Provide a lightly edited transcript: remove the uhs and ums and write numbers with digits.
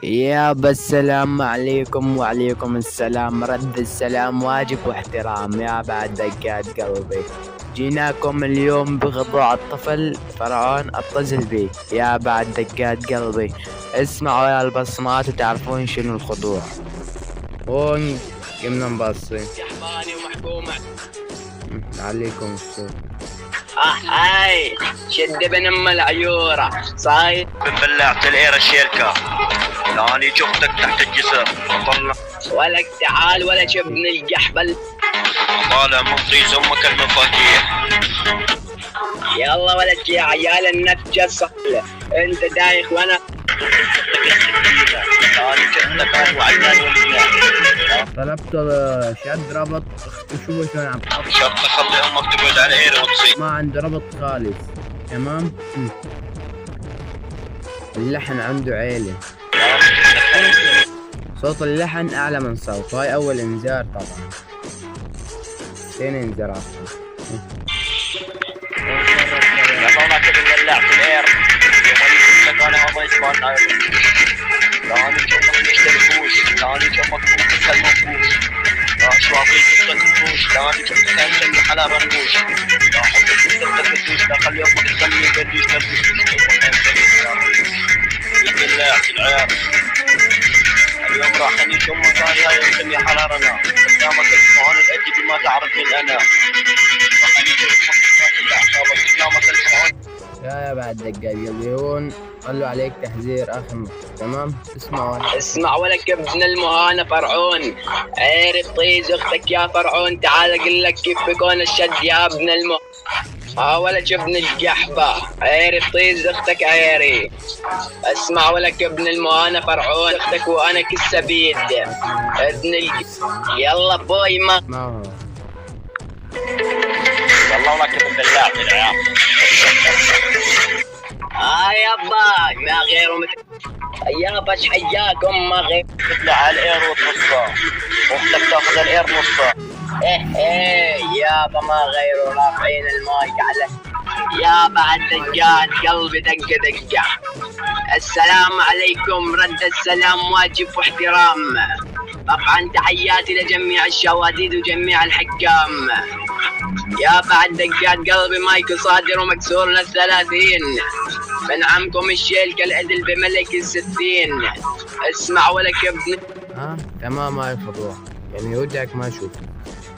يابا السلام عليكم وعليكم السلام، رد السلام واجب واحترام يا بعد دقات قلبي. جيناكم اليوم بخضوع الطفل فرعون اتصل بي يا بعد دقات قلبي. اسمعوا يا البصمات وتعرفون شنو الخضوع. هون قمنا مبصين يحماني ومحكومة عليكم الصوت. هاي شد ابن ام العيورة صاير بلعت العير الشركة لاني شفتك تحت الجسر طلع ولك تعال ولا ابن الجحبل. طالع من طيز امك المفاتيح. يلا ولك يا عيال النتجة انت دايخ وانا لاني شفتك انا وعدنان والمياه. طلبت شد ربط وشوفوا شلون عم تحط. شرط خلي امك تقعد على العير وتصير. ما عنده ربط خالص تمام. اللحن عنده عالي، صوت اللحن اعلى من صوت. هاي اول انذار طبعا، ثاني انذار عفوا. لما كنت بلعت العير يوم شفتك انا ما يسمعنا. لاني شفتك تشتري فلوس، لاني شفتك تسال مفوش. راح شواطيك تفتش، لاني شفتك انت حلال منبوش. راح احطك تفتش، لا خلي امك تسمي بديش تلبس. بلعت العير اليوم راح انيش امك انا هاي نسمي حرارنا. قدامك الفرعون الادبي ما تعرف من انا. راح انيش امك اعصابك قدامك الفرعون. يا بعد دقات قلبي. هون قال له عليك تحذير اخر تمام. اسمع ولك ابن المهانة فرعون، عيري طيز اختك يا فرعون. تعال اقول لك كيف بكون الشد يا ابن ولك ابن الجحبة، عيري طيز اختك عيري. اسمع ولك ابن المهانة فرعون اختك وانا كالسبيد ابن يلا بوي ما هو والله ولك ابن بلعت العيال. يابا ما غيره يابا ايش حياكم ما غير تطلع على العير وتنصها واختك تاخذ العير نصها. ايه يابا ما غيره رافعين المايك على يابا الدقات قلبي دقة. السلام عليكم، رد السلام واجب واحترام. طبعا تحياتي لجميع الشواديد وجميع الحكام. يا بعد دقات قلبي مايك صادر ومكسور لل30 من عمكم الشيل كالعدل بملك ال60. اسمع ولك ابن تمام. هاي الخطوة يعني وجهك ما اشوف.